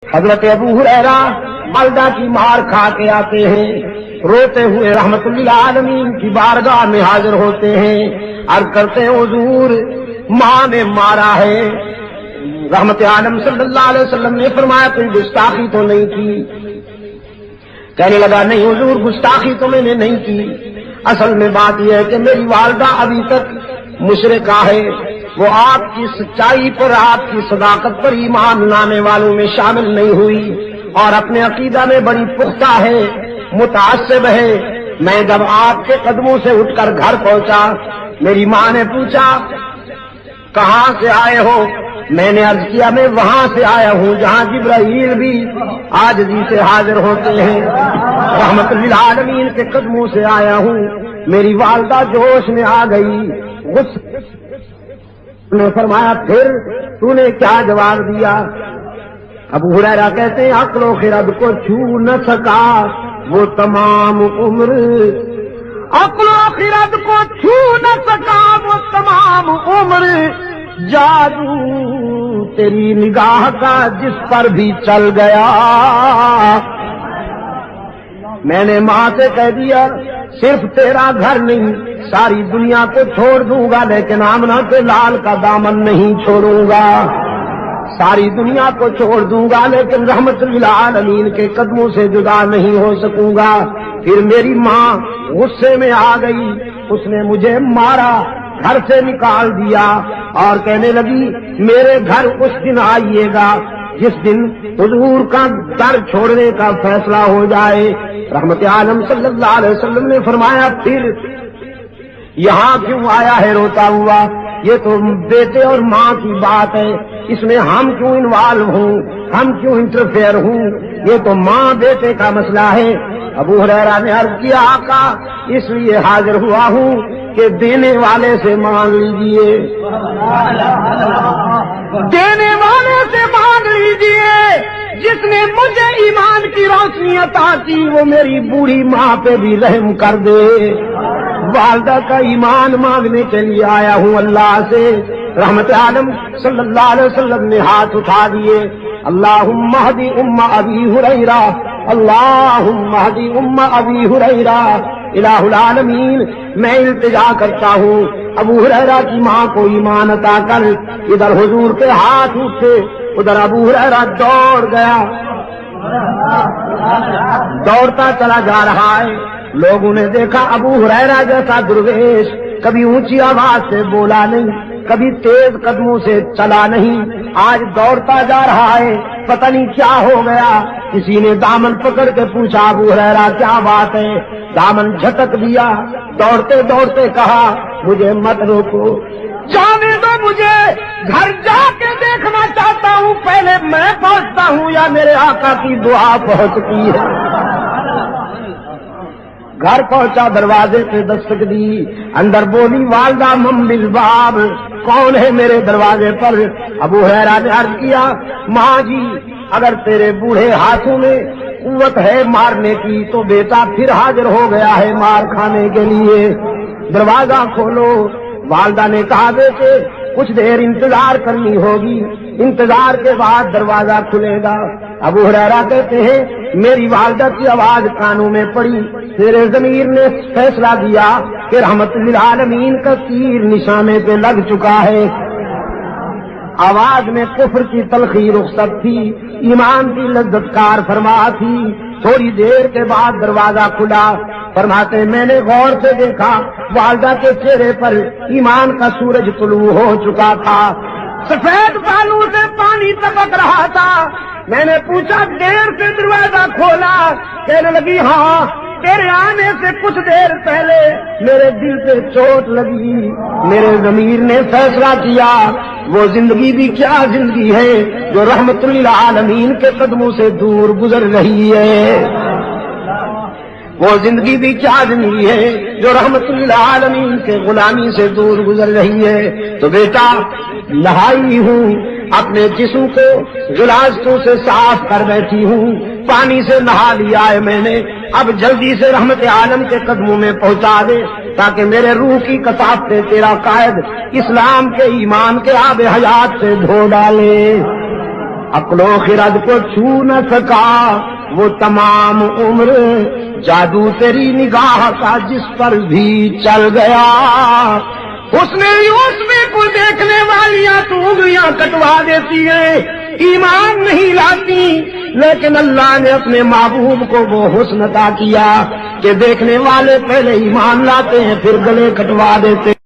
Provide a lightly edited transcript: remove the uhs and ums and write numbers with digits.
حضرت ابو ہریرہ مالدہ کی مار کھا کے آتے ہیں، روتے ہوئے رحمت للعالمین کی بارگاہ میں حاضر ہوتے ہیں، عرض کرتے ہیں حضور ماں نے مارا ہے۔ رحمت عالم صلی اللہ علیہ وسلم نے فرمایا کوئی گستاخی تو نہیں کی؟ کہنے لگا نہیں حضور گستاخی تو میں نے نہیں کی، اصل میں بات یہ ہے کہ میری والدہ ابھی تک مشرکہ ہے، وہ آپ کی سچائی پر آپ کی صداقت پر ایمان لانے والوں میں شامل نہیں ہوئی اور اپنے عقیدہ میں بڑی پختہ ہے، متعصب ہے۔ میں جب آپ کے قدموں سے اٹھ کر گھر پہنچا، میری ماں نے پوچھا کہاں سے آئے ہو؟ میں نے عرض کیا میں وہاں سے آیا ہوں جہاں جبرائیل بھی عاجزی سے حاضر ہوتے ہیں، رحمت للعالمین کے قدموں سے آیا ہوں۔ میری والدہ جوش میں آ گئی، غصے نے فرمایا پھر تو نے کیا جواب دیا؟ ابو ہریرہ کہتے ہیں عقل و خرد کو چھو نہ سکا وہ تمام عمر، عقل و خرد کو چھو نہ سکا وہ تمام عمر، جادو تیری نگاہ کا جس پر بھی چل گیا۔ میں نے ماں سے کہہ دیا صرف تیرا گھر نہیں ساری دنیا کو چھوڑ دوں گا لیکن آمنہ کے لال کا دامن نہیں چھوڑوں گا، ساری دنیا کو چھوڑ دوں گا لیکن رحمت للعالمین کے قدموں سے جدا نہیں ہو سکوں گا۔ پھر میری ماں غصے میں آ گئی، اس نے مجھے مارا، گھر سے نکال دیا اور کہنے لگی میرے گھر اس دن آئیے گا جس دن حضور کا در چھوڑنے کا فیصلہ ہو جائے۔ رحمت عالم صلی اللہ علیہ وسلم نے فرمایا پھر یہاں کیوں آیا ہے روتا ہوا؟ یہ تو بیٹے اور ماں کی بات ہے، اس میں ہم کیوں انوالو ہوں، ہم کیوں انٹرفیئر ہوں؟ یہ تو ماں بیٹے کا مسئلہ ہے۔ ابو ہریرہ نے عرض کیا آقا اس لیے حاضر ہوا ہوں کہ دینے والے سے مانگ لیجئے، دینے والے سے مانگ لیجئے، جس نے مجھے ایمان کی روشنی عطا کی وہ میری بوڑھی ماں پہ بھی رحم کر دے۔ والدہ کا ایمان مانگنے کے لیے آیا ہوں اللہ سے۔ رحمت عالم صلی اللہ علیہ وسلم نے ہاتھ اٹھا دیے، اللہم اہدی ام ابی ہریرہ، اللہم اہدی ام ابی ہریرہ۔ الہ العالمین میں التجا کرتا ہوں ابو ہریرہ کی ماں کو ایمان عطا کر۔ ادھر حضور کے ہاتھ اٹھے، ادھر ابو ہریرہ دوڑ گیا، دوڑتا چلا جا رہا ہے۔ لوگوں نے دیکھا ابو ہریرہ جیسا درویش کبھی اونچی آواز سے بولا نہیں، کبھی تیز قدموں سے چلا نہیں، آج دوڑتا جا رہا ہے، پتہ نہیں کیا ہو گیا۔ کسی نے دامن پکڑ کے پوچھا ابو ہریرہ کیا بات ہے؟ دامن جھٹک دیا، دوڑتے دوڑتے کہا مجھے مت روکو، جانے دو، مجھے گھر جا کے دیکھنا چاہتا ہوں، پہلے میں پہنچتا ہوں یا میرے آقا کی دعا پہنچتی ہے۔ گھر پہنچا، دروازے پہ دستک دی، اندر بولی والدہ من بالباب، کون ہے میرے دروازے پر؟ ابو ہریرہ نے عرض کیا ماں جی اگر تیرے بوڑھے ہاتھوں میں قوت ہے مارنے کی تو بیٹا پھر حاضر ہو گیا ہے مار کھانے کے لیے، دروازہ کھولو۔ والدہ نے کہا بیٹے کچھ دیر انتظار کرنی ہوگی، انتظار کے بعد دروازہ کھلے گا۔ ابو ہریرہ کہتے ہیں میری والدہ کی آواز کانوں میں پڑی، میرے ضمیر نے فیصلہ دیا کہ رحمت للعالمین کا تیر نشانے پہ لگ چکا ہے۔ آواز میں کفر کی تلخی رخصت تھی، ایمان کی لذت کار فرما تھی۔ تھوڑی دیر کے بعد دروازہ کھلا، فرماتے میں نے غور سے دیکھا والدہ کے چہرے پر ایمان کا سورج طلوع ہو چکا تھا، سفید بالوں سے پانی ٹپک رہا تھا۔ میں نے پوچھا دیر سے دروازہ کھولا؟ کہنے لگی ہاں تیرے آنے سے کچھ دیر پہلے میرے دل پہ چوٹ لگی، میرے ضمیر نے فیصلہ کیا وہ زندگی بھی کیا زندگی ہے جو رحمت للعالمین کے قدموں سے دور گزر رہی ہے، وہ زندگی بھی کیا زندگی ہے جو رحمت للعالمین کے غلامی سے دور گزر رہی ہے۔ تو بیٹا نہائی ہوں، اپنے جسم کو غلاظتوں سے صاف کر بیٹھی ہوں، پانی سے نہا لیا ہے میں نے، اب جلدی سے رحمت عالم کے قدموں میں پہنچا دے تاکہ میرے روح کی کثافت تیرا قائد اسلام کے ایمان کے آب حیات سے دھو ڈالے۔ عقل و خرد کو چھو نہ سکا وہ تمام عمر، جادو تیری نگاہ کا جس پر بھی چل گیا۔ اس نے کو دیکھنے والیاں تو انگلیاں کٹوا دیتی ہیں، ایمان نہیں لاتی، لیکن اللہ نے اپنے محبوب کو وہ حسن عطا کیا کہ دیکھنے والے پہلے ایمان لاتے ہیں پھر گلے کٹوا دیتے ہیں۔